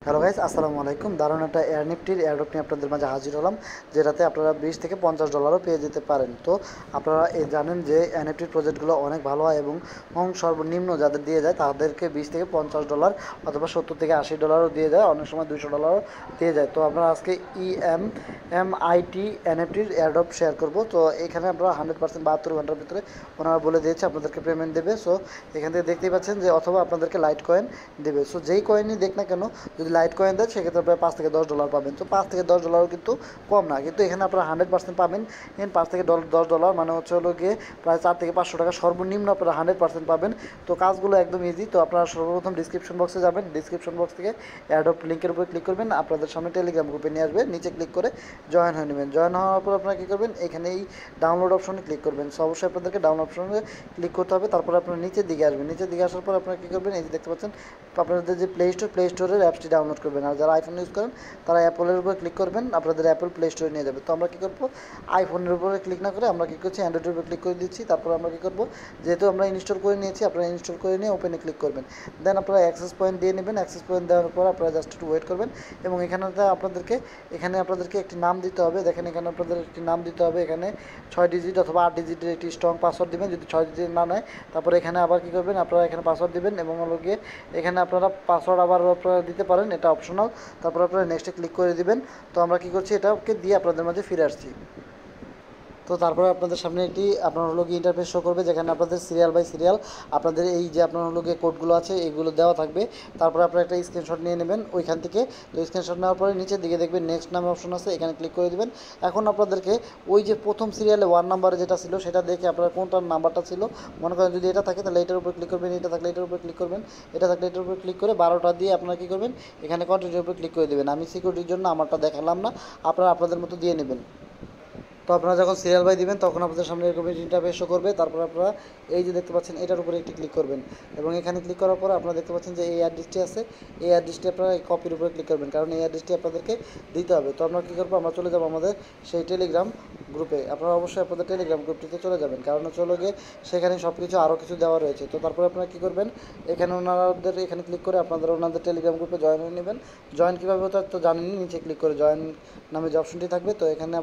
Hello guys, আসসালামু আলাইকুম। দারুণ একটা এনএফটির এয়ারড্রপ নিয়ে আপনাদের মাঝে হাজির হলাম, যেটাতে আপনারা 20 থেকে $50 পেয়ে যেতে পারেন। তো আপনারা জানেন যে এনএফটির প্রজেক্টগুলো অনেক ভালো হয় এবং সর্বনিম্ন যাদের দিয়ে যায় তাদেরকে $20 থেকে $50 অথবা $70 থেকে $80 দিয়ে যায়, অনেক সময় $200 দিয়ে যায়। তো আপনারা আজকে EMIT এনএফটির এয়ারড্রপ শেয়ার করব। তো এখানে আপনারা 100% 72 ঘন্টার ভিতরে ওনারা বলে দিয়েছে আপনাদেরকে পেমেন্ট দেবে। সো এখান থেকে দেখতেই পাচ্ছেন যে অথবা আপনাদেরকে লাইট কয়েন দেবে। সো যেই কয়েনই দেখ না কেন, যদি লাইট কয়েন দেয় সেক্ষেত্রে আপনারা $5 থেকে $10 পাবেন। তো $5 থেকে $10 কিন্তু কম না, কিন্তু এখানে আপনারা 100% পাবেন। $5 থেকে $10 মানে হচ্ছে হলো গিয়ে প্রায় 400 থেকে 500 টাকা সর্বনিম্ন আপনারা 100% পাবেন। তো কাজগুলো একদম ইজি। তো আপনারা সর্বপ্রথম ডিসক্রিপশন বক্সে যাবেন, ডিসক্রিপশন বক্স থেকে অ্যাডপ লিঙ্কের উপরে ক্লিক করবেন, আপনাদের সামনে টেলিগ্রাম গ্রুপে নিয়ে আসবে, নিচে ক্লিক করে জয়েন হয়ে নেবেন। জয়েন হওয়ার পর আপনারা কী করবেন, এখানে এই ডাউনলোড অপশনে ক্লিক করবেন। সো অবশ্যই আপনাদেরকে ডাউনলোড অপশনে ক্লিক করতে হবে। তারপরে আপনারা নিচের দিকে আসবেন, নিচের দিকে আসার পর আপনারা কী করবেন, এই যে দেখতে পাচ্ছেন আপনাদের যে প্লে স্টোরের অ্যাপসটি ডাউনলোড করবেন। আর যারা আইফোন ইউজ করেন তারা অ্যাপলের উপরে ক্লিক করবেন, আপনাদের অ্যাপল প্লে স্টোরে নিয়ে যাবে। তো আমরা কী করবো, আইফোনের উপরে ক্লিক না করে আমরা কী করছি, অ্যান্ড্রয়েডের উপরে ক্লিক করে দিচ্ছি। তারপর আমরা কী করবো, যেহেতু আমরা ইনস্টল করে নিয়েছি, আপনারা ইনস্টল করে নিয়ে ওপেনে ক্লিক করবেন। দেন আপনারা অ্যাক্সেস পয়েন্ট দিয়ে নেবেন। অ্যাক্সেস পয়েন্ট দেওয়ার পর আপনারা জাস্ট একটু ওয়েট করবেন এবং আপনাদেরকে একটি নাম দিতে হবে। দেখেন এখানে আপনাদের একটি নাম দিতে হবে। এখানে 6 ডিজিট অথবা 8 ডিজিটের একটি স্ট্রং পাসওয়ার্ড দেবেন। যদি 6 ডিজিট না নেয়, তারপরে এখানে আবার কী করবেন, আপনারা এখানে পাসওয়ার্ড দেবেন এবং হলো গিয়ে এখানে আপনারা পাসওয়ার্ড আবার আপনারা দিতে পারেন, এটা অপশনাল। তারপর আপনারা নেক্সটে ক্লিক করে দিবেন। তো আমরা কী করছি, এটাকে দিয়ে আপনাদের মাঝে ফিরে আসছি। তো তারপরে আপনাদের সামনে একটি আপনার হলো গিয়ে ইন্টারফেস শো করবে, যেখানে আপনাদের সিরিয়াল বাই সিরিয়াল আপনাদের এই যে আপনার হলো গিয়ে কোডগুলো আছে এইগুলো দেওয়া থাকবে। তারপরে আপনারা একটা স্ক্রিনশট নিয়ে নেবেন ওইখান থেকে। তো স্ক্রিনশট নেওয়ার পরে নিচের দিকে দেখবেন নেক্সট নামে অপশন আছে, এখানে ক্লিক করে দেবেন। এখন আপনাদেরকে ওই যে প্রথম সিরিয়ালে 1 নাম্বারে যেটা ছিল সেটা দেখে আপনারা কোনটার নাম্বারটা ছিল, মনে করেন যদি এটা থাকে তাহলে এটার উপর ক্লিক করবেন, এটা থাকলে এটার উপর ক্লিক করবেন, এটা থাকলে এটার উপর ক্লিক করে 12টা দিয়ে আপনারা কী করবেন, এখানে কন্টিনিউর উপর ক্লিক করে দেবেন। আমি সিকিউরিটির জন্য আমারটা দেখালাম না, আপনারা আপনাদের মতো দিয়ে নেবেন। তো আপনারা যখন সিরিয়াল বাই দিবেন তখন আপনাদের সামনে এরকম ইন্টারফেস শো করবে। তারপর আপনারা এই যে দেখতে পাচ্ছেন এটার উপরে একটি ক্লিক করবেন এবং এখানে ক্লিক করার পর আপনারা দেখতে পাচ্ছেন যে এই অ্যাড্রেসটি আছে, এই অ্যাড্রেসটি আপনারা এই কপির উপরে ক্লিক করবেন, কারণ এই অ্যাড্রেসটি আপনাদেরকে দিতে হবে। তো আমরা কী করবো, আমরা চলে যাবো আমাদের সেই টেলিগ্রাম গ্রুপে। আপনারা অবশ্যই আপনাদের টেলিগ্রাম গ্রুপটিতে চলে যাবেন, কারণ চলে গিয়ে সেখানে সব কিছু আরও কিছু দেওয়া রয়েছে। তো তারপরে আপনারা কী করবেন, এখানে ওনাদের এখানে ক্লিক করে ওনাদের টেলিগ্রাম গ্রুপে জয়েন হয়ে নেবেন। জয়েন কীভাবে হতে হয় তো জানেনই, নিচে ক্লিক করে জয়েন নামে যে অপশনটি থাকবে, তো এখানে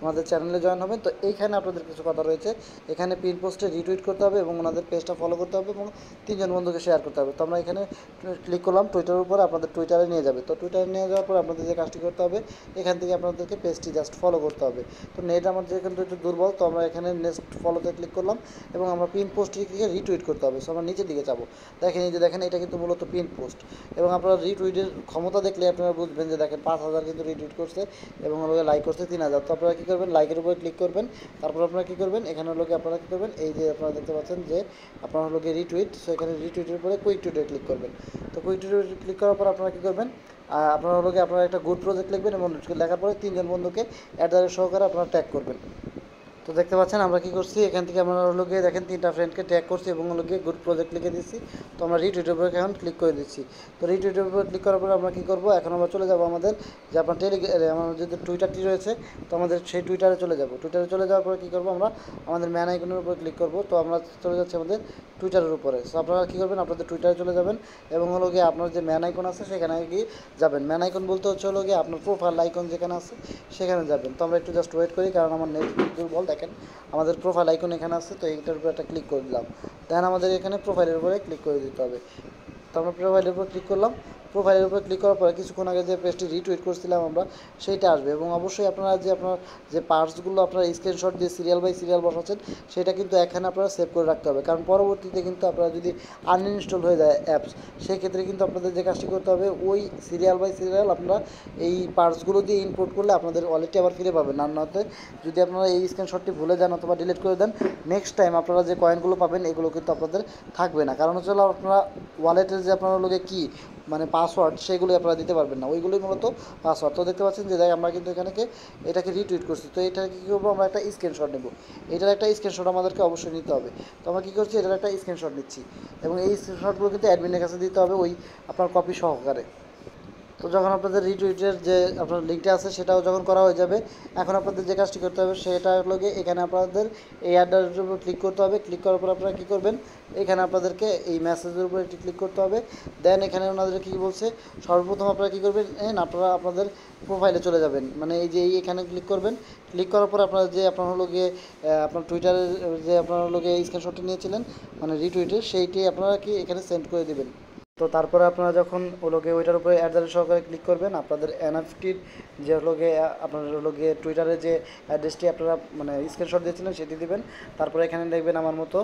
ওনাদের চ্যানেলে জয়েন হবেন। তো এইখানে আপনাদের কিছু কথা রয়েছে, এখানে পিন পোস্টে রিটুইট করতে হবে এবং ওনাদের পেজটা ফলো করতে হবে এবং 3 জন বন্ধুকে শেয়ার করতে হবে। তো আমরা এখানে ক্লিক করলাম টুইটারের উপর, আপনাদের টুইটারে নিয়ে যাবে। তো টুইটারে নিয়ে যাওয়ার পর আপনাদের যে কাজটি করতে হবে, এখান থেকে আপনাদেরকে পেজটি জাস্ট ফলো করতে হবে। তো নেট আমাদের কিন্তু একটু দুর্বল, তো আমরা এখানে নেক্সট ফলোতে ক্লিক করলাম এবং আমরা পিন পোস্টটিকে রিটুইট করতে হবে। সো আমরা নিচের দিকে যাবো, দেখেন এই যে দেখেন এটা কিন্তু মূলত পিন পোস্ট এবং আপনারা রিটুইটের ক্ষমতা দেখলে আপনারা বুঝবেন যে দেখেন 5000 কিন্তু রিটুইট করছে এবং লাইক করছে 3000। তো আপনারা কী করবেন, লাইকের উপরে ক্লিক করবেন। তারপর আপনারা কী করবেন, এখানে আপনারা কী করবেন, এই যে আপনারা দেখতে পাচ্ছেন যে আপনার রিটুইট, সো এখানে রিটুইটের উপরে কুইক টুইটে ক্লিক করবেন। তো কুইক টুইটে ক্লিক করার পর আপনারা কী করবেন, আপনারা একটা গুড প্রজেক্ট লিখবেন এবং লেখার পরে 3 জন বন্ধুকে সহকারে আপনারা ট্যাগ করবেন। তো দেখতে পাচ্ছেন আমরা কী করছি, এখান থেকে আমরা দেখেন 3টা ফ্রেন্ডকে ট্যাগ করছি এবং গুড প্রজেক্ট লিখে দিচ্ছি। তো আমরা রিটুইটের উপরে এখন ক্লিক করে দিচ্ছি। তো রিটুইটের উপরে ক্লিক করার পরে আমরা কী করবো, এখন আমরা চলে যাবো আমাদের যে আপনার আমার যে টুইটারটি রয়েছে, তো আমাদের সেই টুইটারে চলে যাবো। টুইটারে চলে যাওয়ার পরে কী করবো, আমরা আমাদের ম্যান আইকনের উপরে ক্লিক করবো। তো আমরা চলে যাচ্ছি আমাদের টুইটারের উপরে। সো আপনারা কী করবেন, আপনাদের টুইটারে চলে যাবেন এবং আপনার যে ম্যান আইকন আছে সেখানে গিয়ে যাবেন। ম্যান আইকন বলতে হচ্ছে আপনার প্রোফাইল আইকন যেখানে আছে সেখানে যাবেন। তো আমরা একটু জাস্ট ওয়েট করি, কারণ আমার নেট দুর্বল। দেখেন আমাদের প্রোফাইল আইকন এখানে আছে, তো এইটার উপরে একটা ক্লিক করে দিলাম। দেন আমাদের এখানে প্রোফাইলের উপরে ক্লিক করে দিতে হবে। তো আমরা প্রোফাইলের উপর ক্লিক করলাম। প্রোফাইলের উপর ক্লিক করার পরে কিছুক্ষণ আগে যে পেজটি রিটুইট করছিলাম আমরা, সেইটা আসবে এবং অবশ্যই আপনার যে পার্টসগুলো আপনারা স্ক্রিনশট দিয়ে সিরিয়াল বাই সিরিয়াল বসাচ্ছেন সেটা কিন্তু এখানে আপনারা সেভ করে রাখতে হবে, কারণ পরবর্তীতে কিন্তু আপনারা যদি আনইনস্টল হয়ে যায় অ্যাপস, সেই ক্ষেত্রে কিন্তু আপনাদের যে কাজটি করতে হবে, ওই সিরিয়াল বাই সিরিয়াল আপনারা এই পার্টসগুলো দিয়ে ইনপুট করলে আপনাদের ওয়ালেটটি আবার ফিরে পাবেন। আর নয়তো যদি আপনারা এই স্ক্রিনশটটি ভুলে যান অথবা ডিলিট করে দেন, নেক্সট টাইম আপনারা যে কয়েনগুলো পাবেন এগুলো কিন্তু আপনাদের থাকবে না। কারণ হচ্ছে আপনারা ওয়ালেটের যে আপনার কি মানে পাসওয়ার্ড সেগুলো আপনারা দিতে পারবেন না, ওইগুলোই মূলত পাসওয়ার্ড। তো দেখতে পাচ্ছেন যে আমরা কিন্তু এটাকে রিটুইট করছি। তো এটা কী করবো, আমরা একটা স্ক্রিনশট নেব। এটার একটা স্ক্রিনশট আমাদেরকে অবশ্যই নিতে হবে। তো আমরা কী করছি, এটার একটা স্ক্রিনশট নিচ্ছি এবং এই স্ক্রিনশটগুলো কিন্তু অ্যাডমিনের কাছে দিতে হবে, ওই আপনার কপি সহকারে। তো তো যখন আপনাদের রিটুইটের যে আপনার লিঙ্কটা আছে সেটাও যখন করা হয়ে যাবে, এখন আপনাদের যে কাজটি করতে হবে সেটা হলো গিয়ে এখানে আপনাদের এই অ্যাড্রেসের উপর ক্লিক করতে হবে। ক্লিক করার পর আপনারা কী করবেন, এখানে আপনাদেরকে এই মেসেজের উপর একটি ক্লিক করতে হবে। দেন এখানে ওনাদের কী বলছে, সর্বপ্রথম আপনারা কী করবেন, আপনারা আপনাদের প্রোফাইলে চলে যাবেন, মানে এই যে এখানে ক্লিক করবেন। ক্লিক করার পর আপনারা যে আপনার হলো গিয়ে আপনার টুইটারের যে আপনার হলো গিয়ে স্ক্রিনশটটি নিয়েছিলেন মানে রিটুইটের, সেইটি আপনারা কি এখানে সেন্ড করে দেবেন। তো তারপরে আপনারা যখন ওলোকে ওইটার উপরে অ্যাড্রেস সহকারে ক্লিক করবেন, আপনাদের এনএফটির যে হলোকে আপনার হলোকে টুইটারে যে অ্যাড্রেসটি আপনারা মানে স্ক্রিনশট দিয়েছিলেন সেটি দিবেন। তারপরে এখানে দেখবেন আমার মতো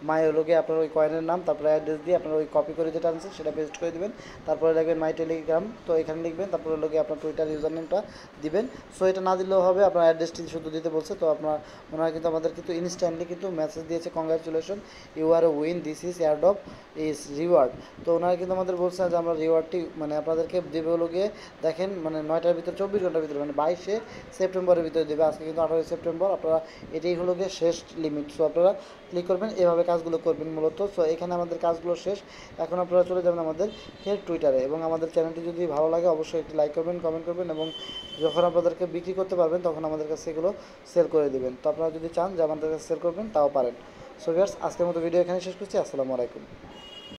মাই হলোকে আপনার ওই কয়েনের নাম, তারপরে অ্যাড্রেস দিয়ে আপনার ওই কপি করে যেটা আনছেন সেটা পেস্ট করে দিবেন। তারপরে লিখবেন মাই টেলিগ্রাম, তো এখানে লিখবেন। তারপরে হলোকে আপনার টুইটার ইউজার নেমটা দিবেন। সো এটা না দিলেও হবে, আপনার অ্যাড্রেসটি শুধু দিতে বলছে। তো ওনারা কিন্তু আমাদের কিন্তু ইনস্ট্যান্টলি কিন্তু মেসেজ দিয়েছে, congratulation you are a win, this is airdrop is reward. তো ওনারা কিন্তু আমাদের বলছে যে আমরা রিওয়ার্ডটি মানে আপনাদেরকে দেবে হলো গিয়ে দেখেন মানে 9টার ভিতরে 24 ঘন্টার ভিতরে মানে 22শে সেপ্টেম্বরের ভিতরে দেবে। আজকে কিন্তু 18 সেপ্টেম্বর, আপনারা এটাই হলো গিয়ে শেষ লিমিট। সো আপনারা ক্লিক করবেন, এভাবে কাজগুলো করবেন মূলত। সো এখানে আমাদের কাজগুলো শেষ। এখন আপনারা চলে যাবেন আমাদের টুইটারে, এবং আমাদের চ্যানেলটি যদি ভালো লাগে অবশ্যই একটি লাইক করবেন, কমেন্ট করবেন, এবং যখন আপনাদেরকে বিক্রি করতে পারবেন তখন আমাদের কাছে এগুলো সেল করে দিবেন। তো আপনারা যদি চান যে আমাদের কাছে সেল করবেন তাও পারেন। সো ভিউয়ার্স, আজকের মতো ভিডিও এখানে শেষ করছি। আসসালামু আলাইকুম।